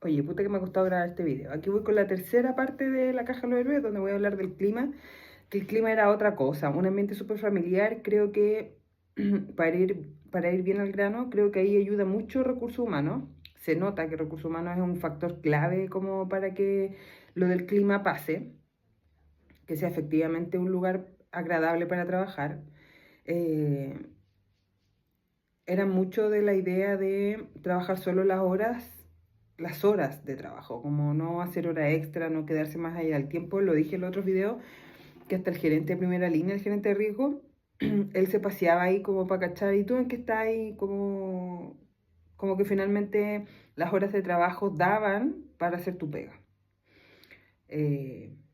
Oye, puta que me ha costado grabar este video. Aquí voy con la tercera parte de la caja de los héroes, donde voy a hablar del clima. Que el clima era otra cosa, un ambiente súper familiar. Creo que para ir bien al grano, creo que ahí ayuda mucho recursos humanos. Se nota que recursos humanos es un factor clave como para que lo del clima pase, que sea efectivamente un lugar agradable para trabajar. Eh, Era mucho de la idea de trabajar solo las horas de trabajo, como no hacer hora extra, no quedarse más allá del tiempo. Lo dije en los otros videos, que hasta el gerente de primera línea, el gerente de riesgo, él se paseaba ahí como para cachar, ¿y tú en qué estás ahí? Como que finalmente las horas de trabajo daban para hacer tu pega.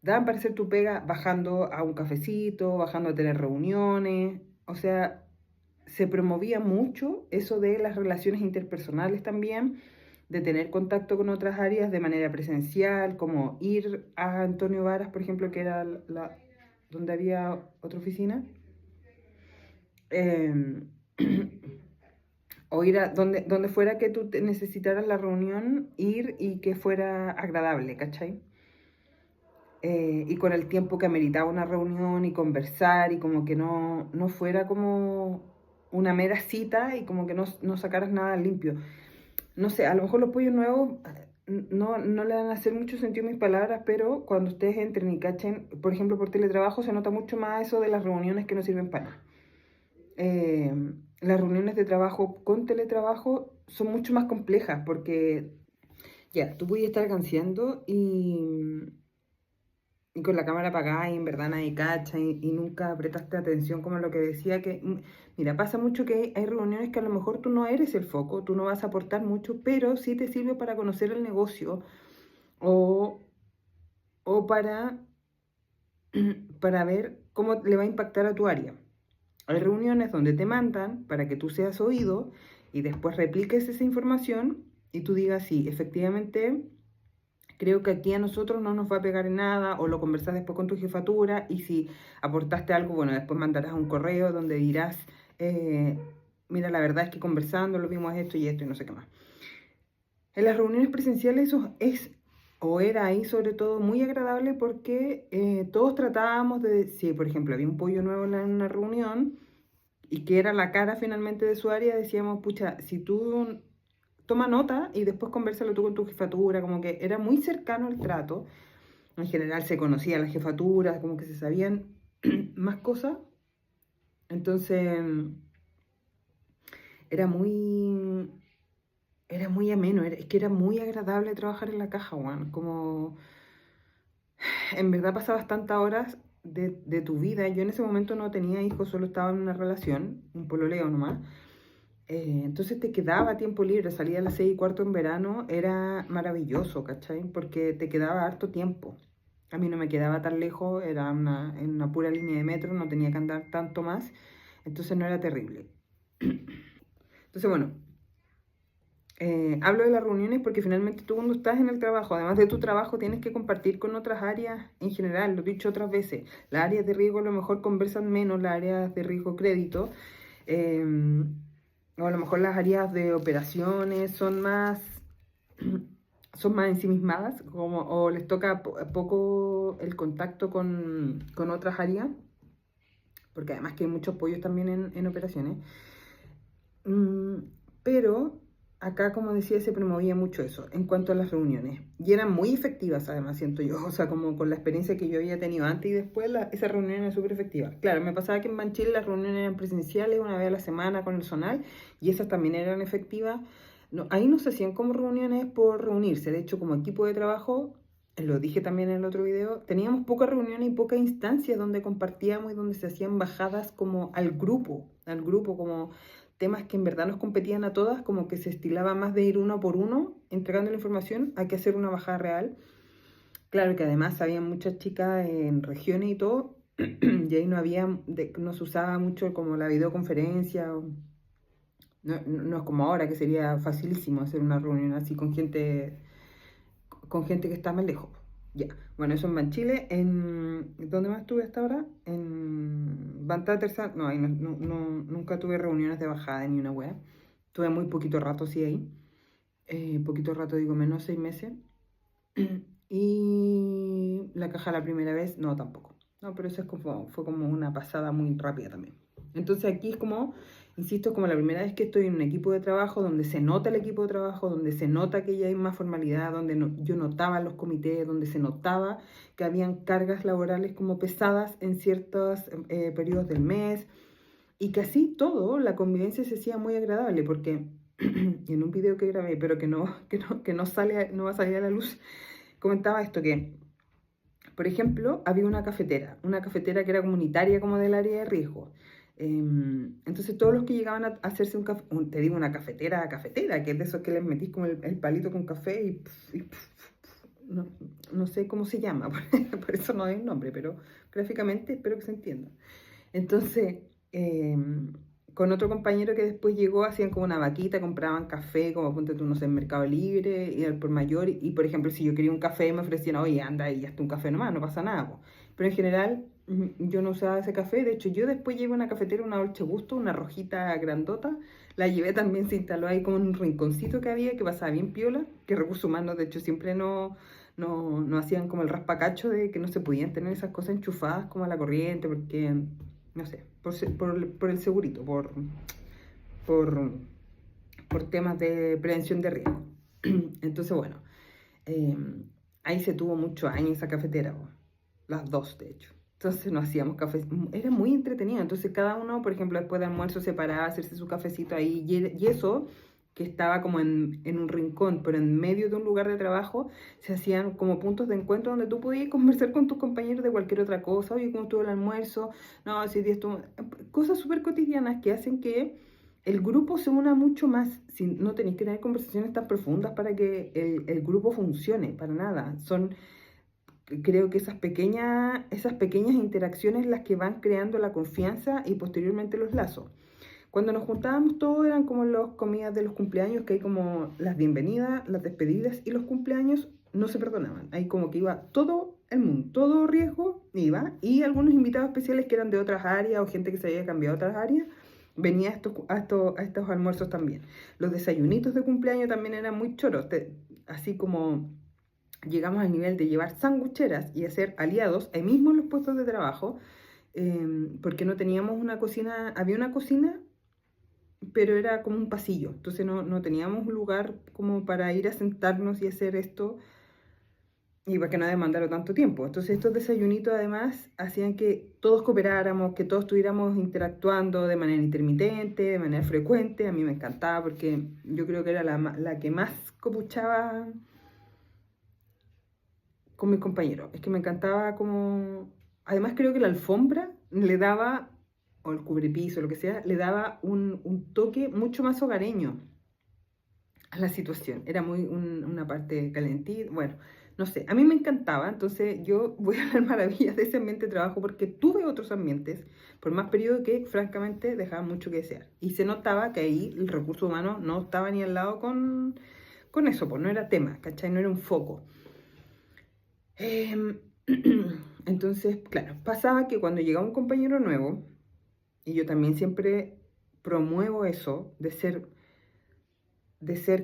Daban para hacer tu pega bajando a un cafecito, bajando a tener reuniones, o sea, se promovía mucho eso de las relaciones interpersonales también, de tener contacto con otras áreas de manera presencial, como ir a Antonio Varas, por ejemplo, que era donde había otra oficina, eh, o ir a donde fuera que tú necesitaras la reunión, ir y que fuera agradable, ¿cachai? Y con el tiempo que ameritaba una reunión y conversar y como que no fuera como una mera cita y como que no sacaras nada limpio. No sé, a lo mejor los pollos nuevos no le van a hacer mucho sentido mis palabras, pero cuando ustedes entren y cachen, por ejemplo, por teletrabajo, se nota mucho más eso de las reuniones que no sirven para nada. Eh, las reuniones de trabajo con teletrabajo son mucho más complejas porque ya, tú puedes estar canseando y con la cámara apagada y en verdad nadie cacha y nunca prestaste atención como lo que decía que, mira, pasa mucho que hay reuniones que a lo mejor tú no eres el foco, tú no vas a aportar mucho, pero sí te sirve para conocer el negocio o, o para ver cómo le va a impactar a tu área. Hay reuniones donde te mandan para que tú seas oído y después repliques esa información y tú digas, sí, efectivamente creo que aquí a nosotros no nos va a pegar en nada, o lo conversas después con tu jefatura, y si aportaste algo, bueno, después mandarás un correo donde dirás, eh, mira, la verdad es que conversando lo vimos esto y no sé qué más. En las reuniones presenciales eso es, o era ahí sobre todo, muy agradable porque todos tratábamos de, si por ejemplo había un pollo nuevo en una reunión, y que era la cara finalmente de su área, decíamos, pucha, si tú toma nota y después conversalo tú con tu jefatura, como que era muy cercano el trato. En general se conocía la jefatura, como que se sabían más cosas. Entonces era muy, era muy ameno, es que era muy agradable trabajar en la caja, Juan. Como en verdad pasabas tantas horas de tu vida. Yo en ese momento no tenía hijos, solo estaba en una relación, un pololeo nomás. Entonces te quedaba tiempo libre, salía a las 6:15 en verano, era maravilloso, ¿cachai? Porque te quedaba harto tiempo. A mí no me quedaba tan lejos, era en una pura línea de metro, no tenía que andar tanto más, entonces no era terrible. Entonces, bueno, hablo de las reuniones porque finalmente tú cuando estás en el trabajo, además de tu trabajo, tienes que compartir con otras áreas en general, lo he dicho otras veces, las áreas de riesgo a lo mejor conversan menos, las áreas de riesgo crédito, eh, o a lo mejor las áreas de operaciones son más ensimismadas, como, o les toca poco el contacto con otras áreas, porque además que hay muchos pollos también en operaciones. Mm, pero acá, como decía, se promovía mucho eso en cuanto a las reuniones. Y eran muy efectivas, además, siento yo. O sea, como con la experiencia que yo había tenido antes y después, esa reunión era súper efectiva. Claro, me pasaba que en Banchile las reuniones eran presenciales una vez a la semana con el zonal y esas también eran efectivas. No, ahí no se hacían como reuniones por reunirse. De hecho, como equipo de trabajo, lo dije también en el otro video, teníamos pocas reuniones y pocas instancias donde compartíamos y donde se hacían bajadas como al grupo como temas que en verdad nos competían a todas, como que se estilaba más de ir uno por uno entregando la información a que hacer una bajada real. Claro que además había muchas chicas en regiones y todo, y ahí no se usaba mucho como la videoconferencia, no es como ahora que sería facilísimo hacer una reunión así con gente que está más lejos. Ya, bueno, eso en Banchile. ¿Dónde más estuve hasta ahora? En Bantá Terza. No, ahí nunca tuve reuniones de bajada ni una wea. Tuve muy poquito rato, sí, ahí. poquito rato, digo menos 6 meses. Y la caja la primera vez, no, tampoco. No, pero eso es como, fue como una pasada muy rápida también. Entonces aquí es como, insisto, es como la primera vez que estoy en un equipo de trabajo donde se nota el equipo de trabajo, donde se nota que ya hay más formalidad, donde yo notaba los comités, donde se notaba que habían cargas laborales como pesadas en ciertos periodos del mes y que así todo, la convivencia se hacía muy agradable porque en un video que grabé, pero que no sale, no va a salir a la luz, comentaba esto que, por ejemplo, había una cafetera que era comunitaria como del área de riesgo. Entonces todos los que llegaban a hacerse un café, te digo una cafetera, que es de esos que les metís como el palito con café no, no sé cómo se llama, por eso no hay un nombre, pero gráficamente espero que se entienda. Entonces, con otro compañero que después llegó, hacían como una vaquita, compraban café, como ponte tú, no sé, en Mercado Libre, y al por mayor, y por ejemplo, si yo quería un café, me ofrecían, oye, anda y hazte un café nomás, no pasa nada, po. Pero en general, yo no usaba ese café, de hecho, yo después llevé una cafetera, una Dolce Gusto, una rojita grandota, la llevé también, se instaló ahí como en un rinconcito que había, que pasaba bien piola, que recursos humanos, de hecho, siempre no hacían como el raspacacho de que no se podían tener esas cosas enchufadas como a la corriente, porque no sé, por el segurito, por, por temas de prevención de riesgo. Entonces, bueno, eh, ahí se tuvo muchos años esa cafetera, las dos, de hecho. Entonces nos hacíamos café, era muy entretenido. Entonces cada uno, por ejemplo, después de almuerzo se paraba a hacerse su cafecito ahí y eso que estaba como en un rincón, pero en medio de un lugar de trabajo, se hacían como puntos de encuentro donde tú podías conversar con tus compañeros de cualquier otra cosa. Oye, ¿cómo estuvo el almuerzo? No, si estuvo... Cosas súper cotidianas que hacen que el grupo se una mucho más. Si no tenéis que tener conversaciones tan profundas para que el grupo funcione, para nada. Creo que esas pequeñas interacciones las que van creando la confianza y posteriormente los lazos. Cuando nos juntábamos todos eran como las comidas de los cumpleaños, que hay como las bienvenidas, las despedidas y los cumpleaños no se perdonaban. Ahí como que iba todo el mundo, todo riesgo iba, y algunos invitados especiales que eran de otras áreas o gente que se había cambiado a otras áreas, venía a estos almuerzos también. Los desayunitos de cumpleaños también eran muy choros, así como llegamos al nivel de llevar sangucheras y hacer aliados ahí mismo en los puestos de trabajo, porque no teníamos una cocina, había una cocina, pero era como un pasillo, entonces no teníamos un lugar como para ir a sentarnos y hacer esto, y para que no demandara tanto tiempo. Entonces estos desayunitos además hacían que todos cooperáramos, que todos estuviéramos interactuando de manera intermitente, de manera frecuente. A mí me encantaba porque yo creo que era la que más copuchaba con mis compañeros. Es que me encantaba como... Además creo que la alfombra le daba, o el cubrepiso, lo que sea, le daba un toque mucho más hogareño a la situación. Era una parte calentita, bueno, no sé, a mí me encantaba, entonces yo voy a hablar maravillas de ese ambiente de trabajo porque tuve otros ambientes por más periodo que francamente dejaban mucho que desear. Y se notaba que ahí el recurso humano no estaba ni al lado con eso, pues no era tema, ¿cachai? No era un foco. Em, entonces, claro, pasaba que cuando llegaba un compañero nuevo, y yo también siempre promuevo eso, de ser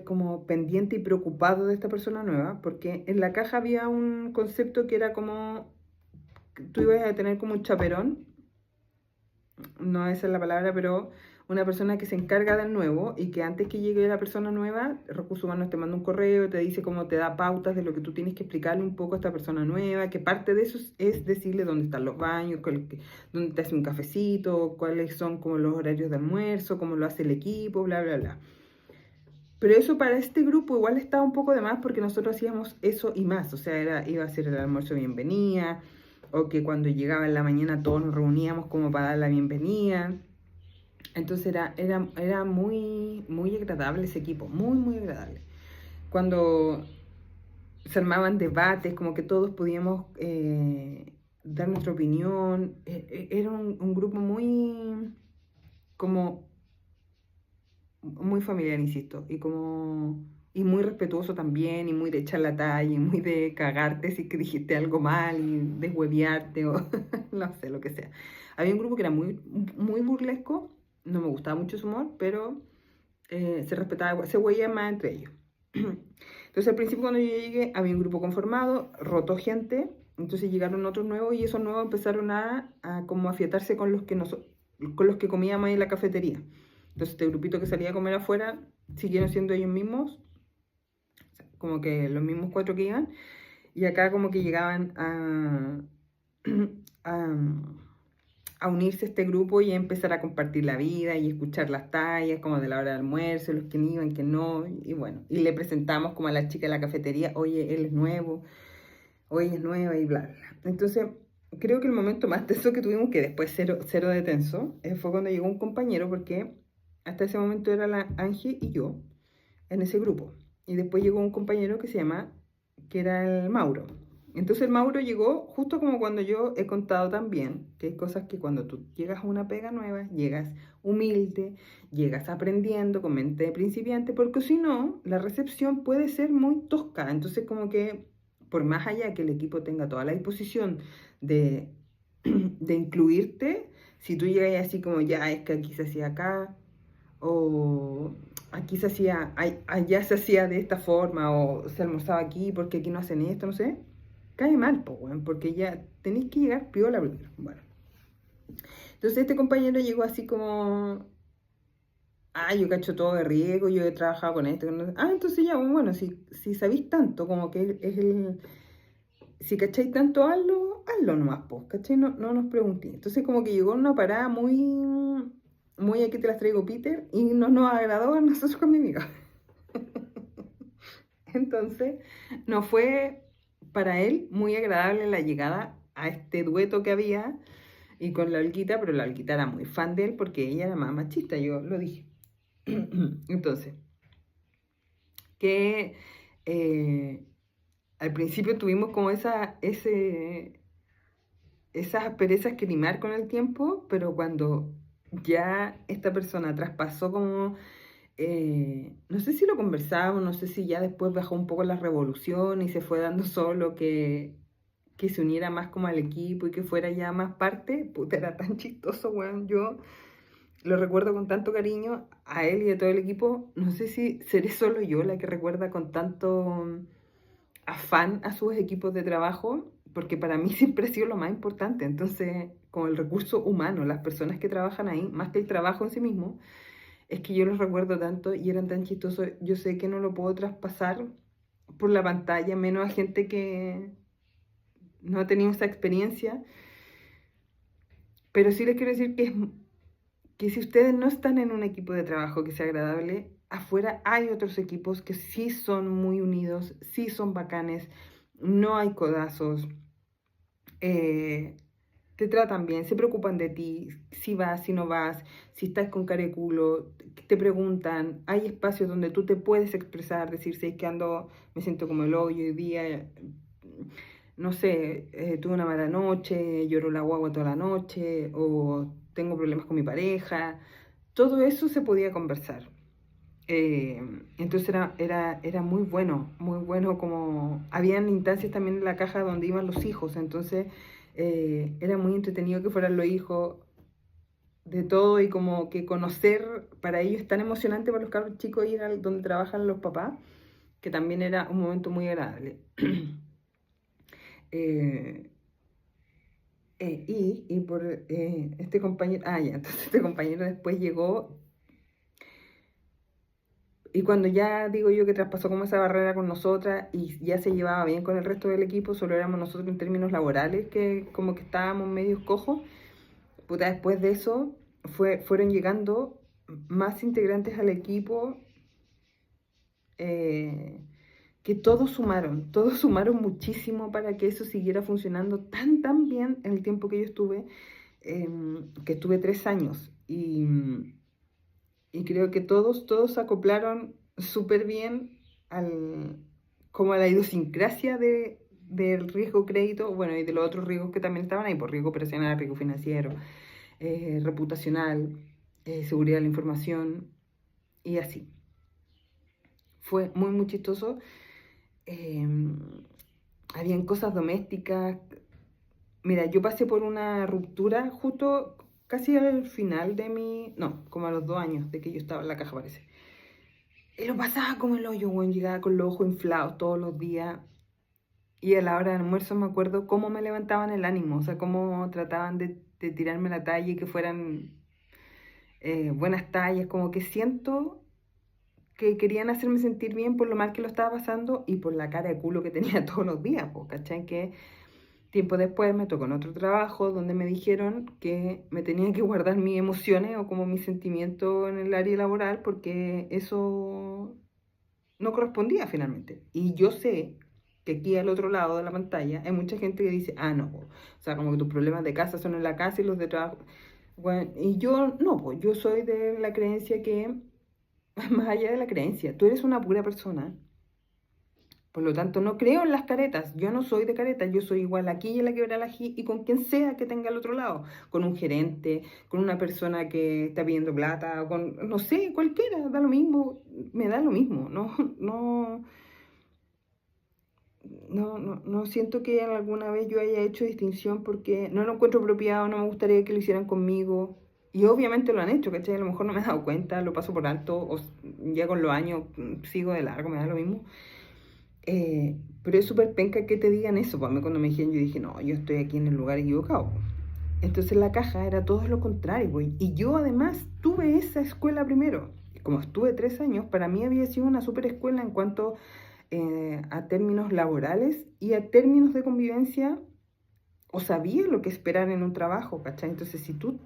como pendiente y preocupado de esta persona nueva, porque en la caja había un concepto que era como, que tú ibas a tener como un chaperón, no esa es la palabra, pero una persona que se encarga del nuevo y que antes que llegue la persona nueva, Recursos Humanos te manda un correo, te dice cómo te da pautas de lo que tú tienes que explicarle un poco a esta persona nueva, que parte de eso es decirle dónde están los baños, dónde te hace un cafecito, cuáles son como los horarios de almuerzo, cómo lo hace el equipo, bla, bla, bla. Pero eso para este grupo igual estaba un poco de más porque nosotros hacíamos eso y más, o sea, iba a ser el almuerzo de bienvenida, o que cuando llegaba en la mañana todos nos reuníamos como para dar la bienvenida. Entonces era muy, muy agradable ese equipo, muy, muy agradable. Cuando se armaban debates, como que todos podíamos dar nuestra opinión, era un grupo como, muy familiar, insisto, y muy respetuoso también, y muy de echar la talla, y muy de cagarte si que dijiste algo mal, y deshueviarte, o no sé, lo que sea. Había un grupo que era muy, muy burlesco, no me gustaba mucho su humor, pero se respetaba, se huía más entre ellos. Entonces al principio cuando yo llegué había un grupo conformado, rotó gente, entonces llegaron otros nuevos y esos nuevos empezaron a como afiatarse con con los que comíamos ahí en la cafetería. Entonces este grupito que salía a comer afuera siguieron siendo ellos mismos, como que los mismos cuatro que iban, y acá como que llegaban a, a unirse a este grupo y a empezar a compartir la vida y escuchar las tallas como de la hora de almuerzo, los que iban, que no, y bueno, y le presentamos como a la chica de la cafetería, oye, él es nuevo, oye, es nueva y bla, bla, bla. Entonces, creo que el momento más tenso que tuvimos, que después cero de tenso, fue cuando llegó un compañero, porque hasta ese momento era la Angie y yo en ese grupo. Y después llegó un compañero que era el Mauro. Entonces el Mauro llegó justo como cuando yo he contado también, que hay cosas que cuando tú llegas a una pega nueva, llegas humilde, llegas aprendiendo con mente de principiante, porque si no, la recepción puede ser muy tosca. Entonces como que por más allá que el equipo tenga toda la disposición de, de incluirte, si tú llegas así como ya es que aquí se hacía acá, o aquí se hacía, allá se hacía de esta forma, o se almorzaba aquí porque aquí no hacen esto, no sé, cae mal, po, weón, porque ya tenéis que llegar piola primero. Bueno, entonces este compañero llegó así como, yo cacho todo de riego, yo he trabajado con esto, entonces ya, bueno, si sabéis tanto, como que es si cacháis tanto, hazlo nomás, pues, ¿cachai? No nos preguntéis. Entonces como que llegó una parada muy aquí te las traigo, Peter, y no nos agradó a nosotros con mi amiga. Entonces, no fue para él muy agradable la llegada a este dueto que había y con la Olguita, pero la Olguita era muy fan de él porque ella era más machista, yo lo dije. Entonces, que al principio tuvimos como esas asperezas que limar con el tiempo, pero cuando ya esta persona traspasó como, no sé si lo conversábamos, no sé si ya después bajó un poco la revolución y se fue dando solo que se uniera más como al equipo y que fuera ya más parte, puta, era tan chistoso, weón, yo lo recuerdo con tanto cariño a él y a todo el equipo, no sé si seré solo yo la que recuerda con tanto afán a sus equipos de trabajo, porque para mí siempre ha sido lo más importante. Entonces, con el recurso humano, las personas que trabajan ahí, más que el trabajo en sí mismo, es que yo los recuerdo tanto y eran tan chistosos. Yo sé que no lo puedo traspasar por la pantalla, menos a gente que no ha tenido esa experiencia, pero sí les quiero decir que si ustedes no están en un equipo de trabajo que sea agradable, afuera hay otros equipos que sí son muy unidos, sí son bacanes, no hay codazos, eh, te tratan bien, se preocupan de ti, si vas, si no vas, si estás con cara de culo, te preguntan, hay espacios donde tú te puedes expresar, decir, si es que ando, me siento como el hoyo hoy día, no sé, tuve una mala noche, lloro la guagua toda la noche, o tengo problemas con mi pareja, todo eso se podía conversar. Eh, entonces era muy bueno como habían instancias también en la caja donde iban los hijos, entonces era muy entretenido que fueran los hijos de todo y como que conocer, para ellos es tan emocionante para los cabros chicos ir a donde trabajan los papás, que también era un momento muy agradable. Eh, y por este compañero, ya, entonces este compañero después llegó. Y cuando ya digo yo que traspasó como esa barrera con nosotras y ya se llevaba bien con el resto del equipo, solo éramos nosotros en términos laborales, que como que estábamos medios cojos, puta, después de eso fueron llegando más integrantes al equipo, eh, que todos sumaron muchísimo para que eso siguiera funcionando tan bien en el tiempo que yo estuve, que estuve 3 años. Y creo que todos se acoplaron súper bien como a la idiosincrasia del riesgo crédito, bueno, y de los otros riesgos que también estaban ahí, por riesgo operacional, riesgo financiero, reputacional, seguridad de la información, y así. Fue muy chistoso. Eh, Habían cosas domésticas. Mira, yo pasé por una ruptura justo casi al final de no, como a los 2 años de que yo estaba en la caja, parece. Y lo pasaba como el hoyo, weón, llegaba con los ojos inflados todos los días. Y a la hora del almuerzo me acuerdo cómo me levantaban el ánimo, o sea, cómo trataban de tirarme la talla y que fueran buenas tallas, como que siento que querían hacerme sentir bien por lo mal que lo estaba pasando y por la cara de culo que tenía todos los días, pues, ¿cachai? Que tiempo después me tocó en otro trabajo donde me dijeron que me tenía que guardar mis emociones o como mis sentimientos en el área laboral porque eso no correspondía finalmente. Y yo sé que aquí al otro lado de la pantalla hay mucha gente que dice, ah, no, o sea, como que tus problemas de casa son en la casa y los de trabajo. Bueno, y yo no, pues yo soy de la creencia que, más allá de la creencia, tú eres una pura persona. Por lo tanto, no creo en las caretas. Yo no soy de caretas. Yo soy igual aquí y en la quebrada ají y con quien sea que tenga al otro lado. Con un gerente, con una persona que está pidiendo plata, con, no sé, cualquiera, da lo mismo. Me da lo mismo. No, no, no siento que alguna vez yo haya hecho distinción porque no lo encuentro apropiado, no me gustaría que lo hicieran conmigo. Y obviamente lo han hecho, ¿cachai? A lo mejor no me he dado cuenta, lo paso por alto, o ya con los años sigo de largo, me da lo mismo. Pero es súper penca que te digan eso. Pues a mí cuando me dijeron, yo dije, no, yo estoy aquí en el lugar equivocado. Entonces la caja era todo lo contrario, güey. Y yo además tuve esa escuela primero. Como estuve 3 años, para mí había sido una súper escuela en cuanto a términos laborales y a términos de convivencia, o sabía lo que esperar en un trabajo, ¿cachai? Entonces si tú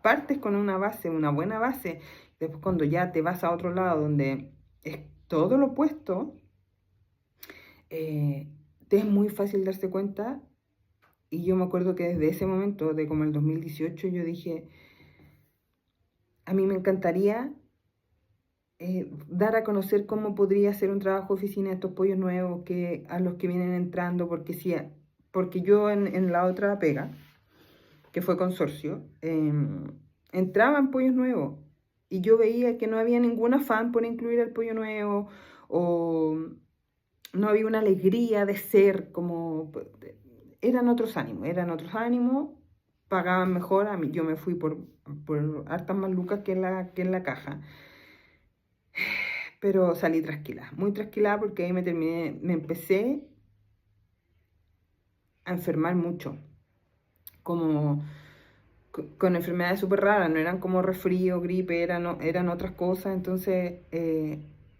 partes con una base, una buena base, después cuando ya te vas a otro lado donde es todo lo opuesto, te es muy fácil darse cuenta. Y yo me acuerdo que desde ese momento, de como el 2018, yo dije, a mí me encantaría dar a conocer cómo podría ser un trabajo de oficina de estos pollos nuevos que, a los que vienen entrando, porque, sí, porque yo en la otra pega, que fue consorcio, entraban pollos nuevos y yo veía que no había ningún afán por incluir el pollo nuevo o no había una alegría de ser como... eran otros ánimos, pagaban mejor, a mí, yo me fui por hartas más lucas que en la caja, pero salí trasquilada, muy trasquilada porque ahí me empecé a enfermar mucho, como con enfermedades súper raras, no eran como resfrío, gripe, eran otras cosas, entonces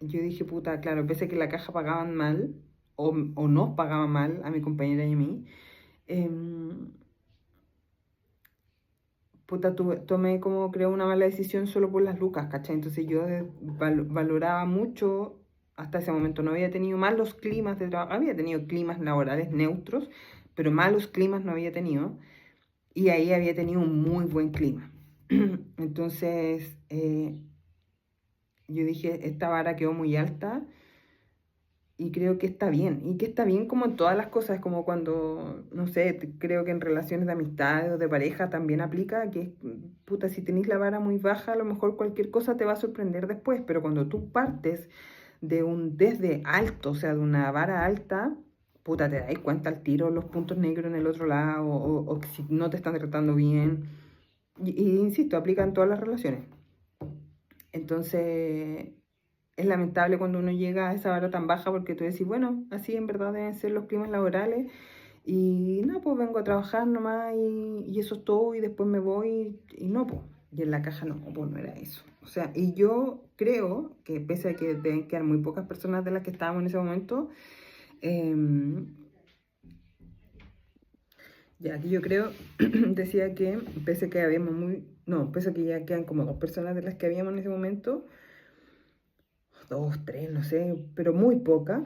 yo dije, puta, claro, pese a que la caja pagaban mal, o nos pagaban mal a mi compañera y a mí, eh, puta, tomé como creo una mala decisión solo por las lucas, ¿cachai? Entonces yo valoraba mucho, hasta ese momento no había tenido malos climas de trabajo, había tenido climas laborales neutros, pero malos climas no había tenido, y ahí había tenido un muy buen clima. Entonces yo dije, esta vara quedó muy alta y creo que está bien, y que está bien como en todas las cosas, como cuando, no sé, creo que en relaciones de amistad o de pareja también aplica, que puta, si tenés la vara muy baja, a lo mejor cualquier cosa te va a sorprender después, pero cuando tú partes de un desde alto, o sea, de una vara alta, puta, te das cuenta al tiro los puntos negros en el otro lado, o que si no te están tratando bien, y insisto, aplica en todas las relaciones. Entonces, es lamentable cuando uno llega a esa vara tan baja porque tú decís, bueno, así en verdad deben ser los climas laborales y no, pues vengo a trabajar nomás y eso es todo y después me voy y no, pues. Y en la caja no, pues no era eso. O sea, y yo creo que pese a que deben quedar muy pocas personas de las que estábamos en ese momento, eh, ya que yo creo, decía que pese a que habíamos no, pese a que ya quedan como 2 personas de las que habíamos en ese momento, 2, 3, no sé, pero muy pocas.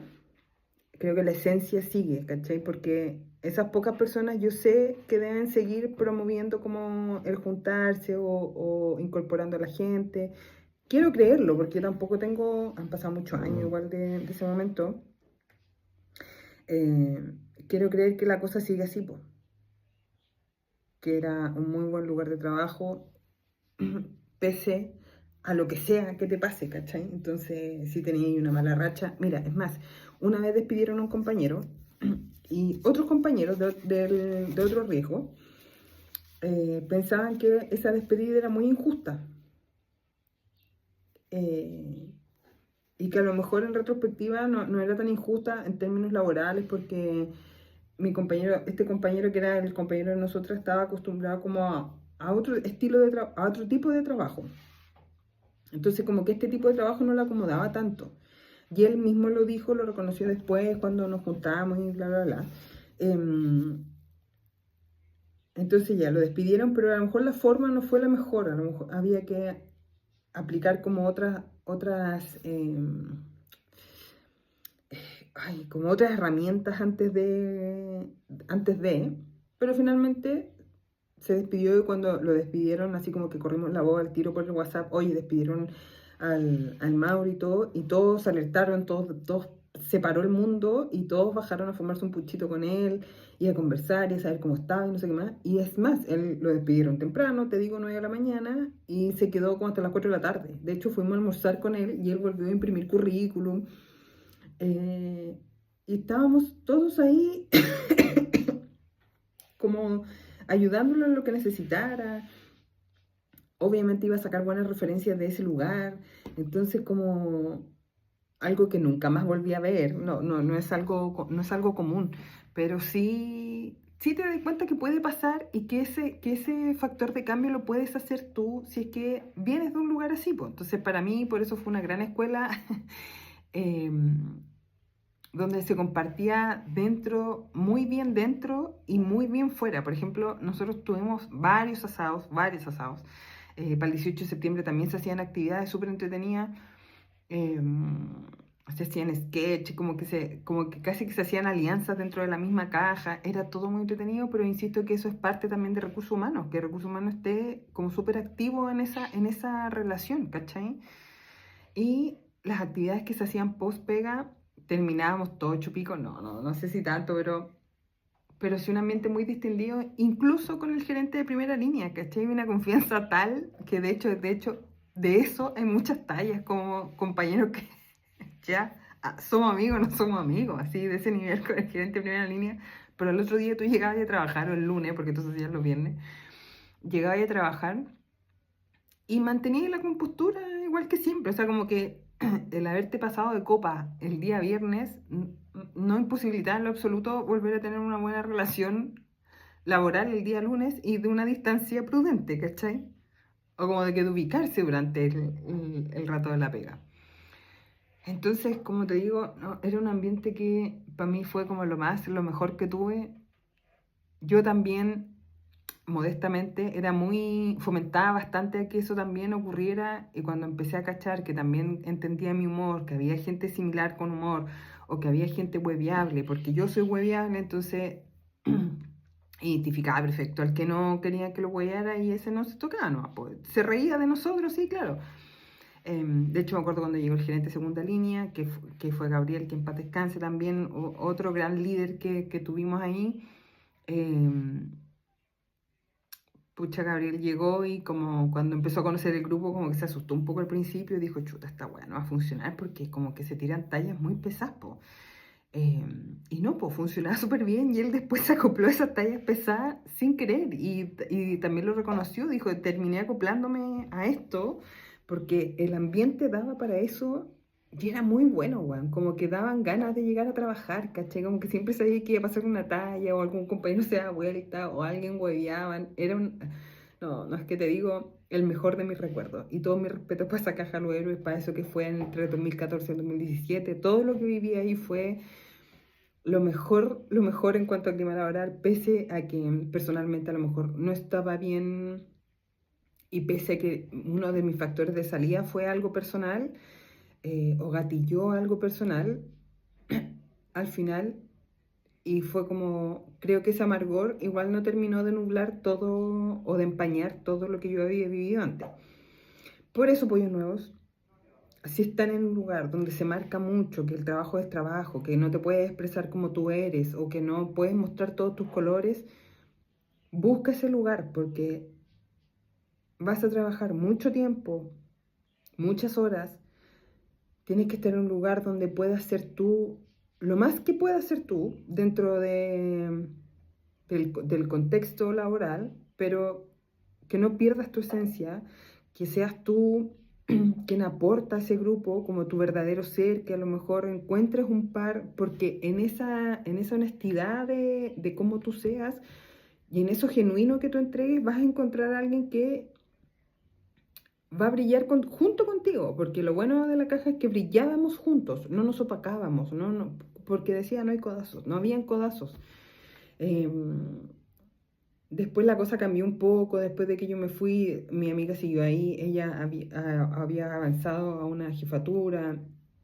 Creo que la esencia sigue, ¿cachai? Porque esas pocas personas yo sé que deben seguir promoviendo como el juntarse o incorporando a la gente. Quiero creerlo, porque yo tampoco tengo, han pasado muchos años igual de ese momento. Eh, quiero creer que la cosa sigue así, po, que era un muy buen lugar de trabajo, pese a lo que sea que te pase, ¿cachai? Entonces, si tenías una mala racha, mira, es más, una vez despidieron a un compañero y otros compañeros de otro riesgo pensaban que esa despedida era muy injusta. Eh, y que a lo mejor en retrospectiva no era tan injusta en términos laborales porque mi compañero, este compañero que era el compañero de nosotras, estaba acostumbrado como a otro estilo a otro tipo de trabajo. Entonces como que este tipo de trabajo no le acomodaba tanto. Y él mismo lo dijo, lo reconoció después cuando nos juntamos y bla, bla, bla. Entonces ya lo despidieron, pero a lo mejor la forma no fue la mejor. A lo mejor había que aplicar como como otras herramientas antes de, pero finalmente se despidió y cuando lo despidieron, así como que corrimos la voz al tiro por el WhatsApp, oye, despidieron al Mauro y todos se alertaron, todos se paró el mundo y todos bajaron a fumarse un puchito con él y a conversar y a saber cómo estaba y no sé qué más. Y es más, él lo despidieron temprano, te digo 9 de la mañana, y se quedó como hasta las 4 de la tarde. De hecho, fuimos a almorzar con él y él volvió a imprimir currículum. Y estábamos todos ahí como ayudándolo en lo que necesitara. Obviamente iba a sacar buenas referencias de ese lugar. Entonces como algo que nunca más volví a ver, no es algo común, pero sí te das cuenta que puede pasar y que ese factor de cambio lo puedes hacer tú si es que vienes de un lugar así, pues. Entonces para mí por eso fue una gran escuela. Donde se compartía dentro, muy bien dentro y muy bien fuera. Por ejemplo, nosotros tuvimos varios asados. Para el 18 de septiembre también se hacían actividades súper entretenidas. eh, Se hacían sketch, como que casi que se hacían alianzas dentro de la misma caja. Era todo muy entretenido, pero insisto que eso es parte también de recursos humanos, que recursos humanos esté como súper activo en esa relación, ¿cachai? Y las actividades que se hacían post pega, terminábamos todo chupico, no sé si tanto, pero sí un ambiente muy distendido, incluso con el gerente de primera línea, ¿cachai? Una confianza tal que de hecho, de eso hay muchas tallas, como compañeros que ya somos amigos, no somos amigos, así de ese nivel con el gerente de primera línea, pero el otro día tú llegabas a trabajar, o el lunes, porque tú hacías los viernes, llegabas a trabajar y mantenías la compostura igual que siempre, o sea, como que el haberte pasado de copa el día viernes no imposibilitaba en lo absoluto volver a tener una buena relación laboral el día lunes y de una distancia prudente, ¿cachai? O como de ubicarse durante el rato de la pega. Entonces, como te digo, no, era un ambiente que para mí fue como lo mejor que tuve. Yo también, modestamente, fomentaba bastante a que eso también ocurriera, y cuando empecé a cachar que también entendía mi humor, que había gente similar con humor, o que había gente hueviable, porque yo soy hueviable, entonces identificaba perfecto al que no quería que lo hueveara y ese no se tocaba, no, pues, se reía de nosotros, sí, claro. De hecho, me acuerdo cuando llegó el gerente de segunda línea, que fue Gabriel, que en paz descanse también, otro gran líder que tuvimos ahí. em, Pucha, Gabriel llegó y como cuando empezó a conocer el grupo, como que se asustó un poco al principio y dijo, chuta, esta weá no va a funcionar porque como que se tiran tallas muy pesadas, po. Y no, pues funcionaba súper bien y él después se acopló a esas tallas pesadas sin querer y también lo reconoció, dijo, terminé acoplándome a esto porque el ambiente daba para eso y era muy bueno, weón, como que daban ganas de llegar a trabajar, ¿cachai? Como que siempre sabía que iba a pasar una talla o algún compañero se daba vuelta o alguien hueveaban, no es que te digo, el mejor de mis recuerdos. Y todo mi respeto para esa caja los héroes, para eso que fue entre 2014 y 2017. Todo lo que viví ahí fue lo mejor en cuanto a clima laboral, pese a que personalmente a lo mejor no estaba bien y pese a que uno de mis factores de salida fue algo personal, o gatilló algo personal, al final, y fue como, creo que ese amargor igual no terminó de nublar todo o de empañar todo lo que yo había vivido antes. Por eso, Pollos Nuevos, si están en un lugar donde se marca mucho que el trabajo es trabajo, que no te puedes expresar como tú eres o que no puedes mostrar todos tus colores, busca ese lugar porque vas a trabajar mucho tiempo, muchas horas. Tienes que estar en un lugar donde puedas ser tú, lo más que puedas ser tú dentro del contexto laboral, pero que no pierdas tu esencia, que seas tú quién aporta a ese grupo, como tu verdadero ser, que a lo mejor encuentres un par, porque en esa honestidad de cómo tú seas y en eso genuino que tú entregues, vas a encontrar a alguien que va a brillar junto contigo, porque lo bueno de la caja es que brillábamos juntos, no nos opacábamos, porque decía no hay codazos, no habían codazos. Em, Después la cosa cambió un poco, después de que yo me fui, mi amiga siguió ahí, ella había avanzado a una jefatura,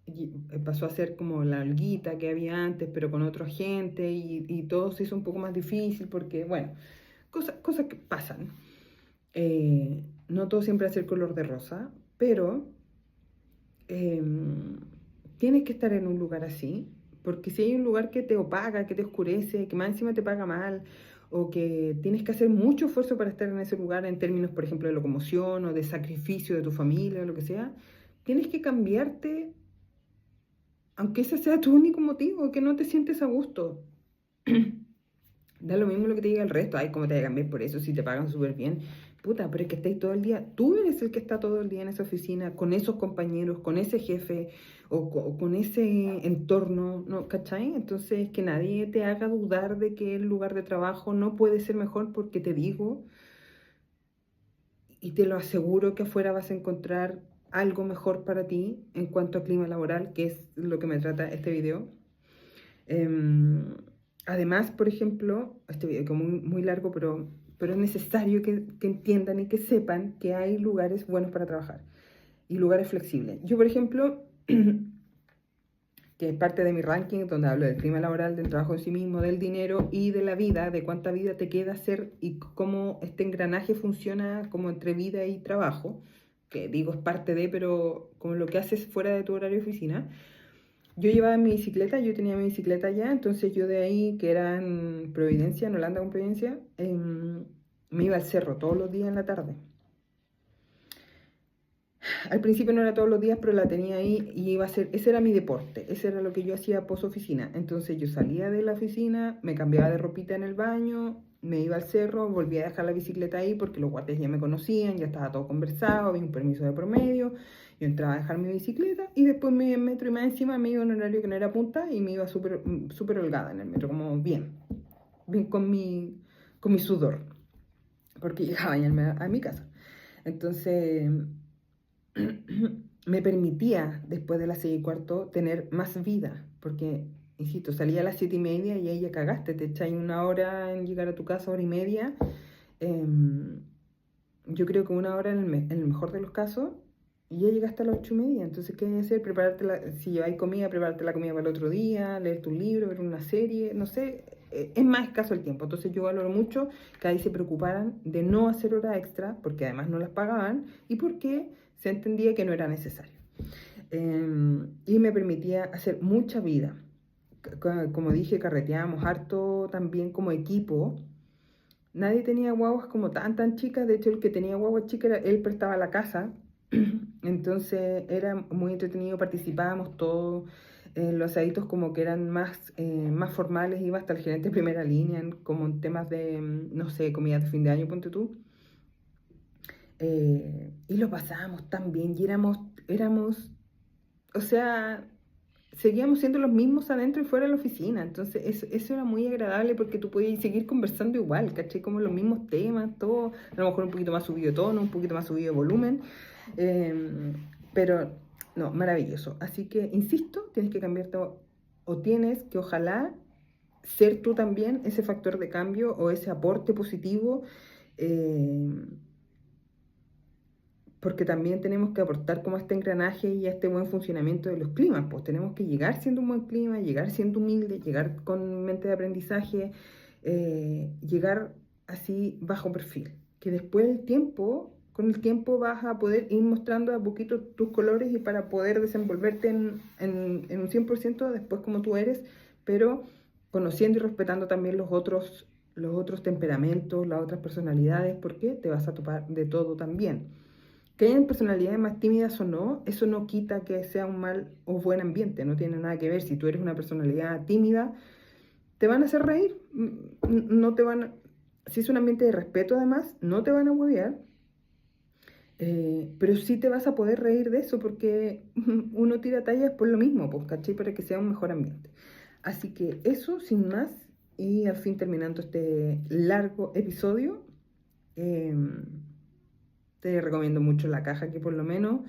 y pasó a ser como la alguita que había antes, pero con otro agente, y todo se hizo un poco más difícil porque, bueno, cosas que pasan. No todo siempre es el color de rosa, pero em, tienes que estar en un lugar así, porque si hay un lugar que te opaca, que te oscurece, que más encima te paga mal, o que tienes que hacer mucho esfuerzo para estar en ese lugar en términos, por ejemplo, de locomoción o de sacrificio de tu familia o lo que sea, tienes que cambiarte, aunque ese sea tu único motivo, que no te sientes a gusto. Da lo mismo lo que te diga el resto. Ay, ¿cómo te voy a cambiar por eso si te pagan súper bien? Puta, pero es que estáis todo el día. Tú eres el que está todo el día en esa oficina, con esos compañeros, con ese jefe o con ese entorno, ¿no? ¿Cachai? Entonces, que nadie te haga dudar de que el lugar de trabajo no puede ser mejor porque te digo y te lo aseguro que afuera vas a encontrar algo mejor para ti en cuanto a clima laboral, que es lo que me trata este video. Em, Además, por ejemplo, este video es muy, muy largo, pero es necesario que entiendan y que sepan que hay lugares buenos para trabajar y lugares flexibles. Yo, por ejemplo, que es parte de mi ranking, donde hablo del clima laboral, del trabajo en sí mismo, del dinero y de la vida, de cuánta vida te queda hacer y cómo este engranaje funciona como entre vida y trabajo, que digo es parte de, pero como lo que haces fuera de tu horario de oficina. Yo llevaba mi bicicleta, yo tenía mi bicicleta allá, entonces yo de ahí, que era en Providencia, en Holanda con Providencia, me iba al cerro todos los días en la tarde. Al principio no era todos los días, pero la tenía ahí y iba a ser, ese era mi deporte, ese era lo que yo hacía post oficina. Entonces yo salía de la oficina, me cambiaba de ropita en el baño, me iba al cerro, volvía a dejar la bicicleta ahí porque los guardias ya me conocían, ya estaba todo conversado, había un permiso de promedio. Yo entraba a dejar mi bicicleta y después me iba en metro y más encima me iba en un horario que no era punta y me iba súper holgada en el metro, como bien con mi sudor, porque llegaba a bañarme a mi casa. Entonces me permitía, después de las 6:15, tener más vida, porque, insisto, salía a las 7:30 y ahí ya cagaste, te echáis una hora en llegar a tu casa, hora y media. Em, yo creo que una hora en el mejor de los casos, y ya llegaste a las 8:30. Entonces, ¿qué hay que hacer? Si lleváis comida, prepararte la comida para el otro día, leer tu libro, ver una serie, no sé. Es más escaso el tiempo. Entonces, yo valoro mucho que ahí se preocuparan de no hacer hora extra, porque además no las pagaban, y porque se entendía que no era necesario. Y me permitía hacer mucha vida. Como dije, carreteábamos harto también como equipo. Nadie tenía guaguas como tan chicas. De hecho, el que tenía guaguas chicas, él prestaba la casa. Entonces era muy entretenido, participábamos todos. Los asaditos como que eran más formales, iba hasta el gerente de primera línea, como en temas de, no sé, comida de fin de año, ponte tú. Y lo pasábamos tan bien y éramos, o sea, seguíamos siendo los mismos adentro y fuera de la oficina. Entonces eso era muy agradable porque tú podías seguir conversando igual, ¿cachai? Como los mismos temas, todo, a lo mejor un poquito más subido de tono, un poquito más subido de volumen. Pero no, maravilloso. Así que, insisto, tienes que cambiarte o tienes que ojalá ser tú también ese factor de cambio o ese aporte positivo. eh, Porque también tenemos que aportar como a este engranaje y a este buen funcionamiento de los climas, pues tenemos que llegar siendo un buen clima, llegar siendo humilde, llegar con mente de aprendizaje, llegar así bajo perfil, que después con el tiempo vas a poder ir mostrando a poquito tus colores y para poder desenvolverte en un 100% después como tú eres, pero conociendo y respetando también los otros temperamentos, las otras personalidades, porque te vas a topar de todo también. Que hayan personalidades más tímidas o no, eso no quita que sea un mal o buen ambiente, no tiene nada que ver. Si tú eres una personalidad tímida, te van a hacer reír, no te van si es un ambiente de respeto además, no te van a huevear. Pero sí te vas a poder reír de eso porque uno tira tallas por lo mismo, pues, ¿cachai? Para que sea un mejor ambiente. Así que eso, sin más, y al fin terminando este largo episodio, eh, te recomiendo mucho la caja, que por lo menos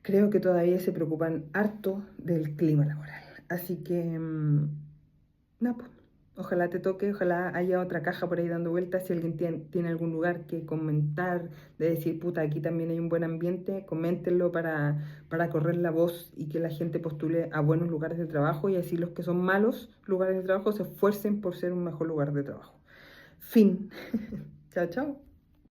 creo que todavía se preocupan harto del clima laboral. Así que, no, pues, ojalá te toque, ojalá haya otra caja por ahí dando vueltas. Si alguien tiene algún lugar que comentar, de decir, puta, aquí también hay un buen ambiente, coméntenlo para correr la voz y que la gente postule a buenos lugares de trabajo y así los que son malos lugares de trabajo se esfuercen por ser un mejor lugar de trabajo. Fin. Chao, chao.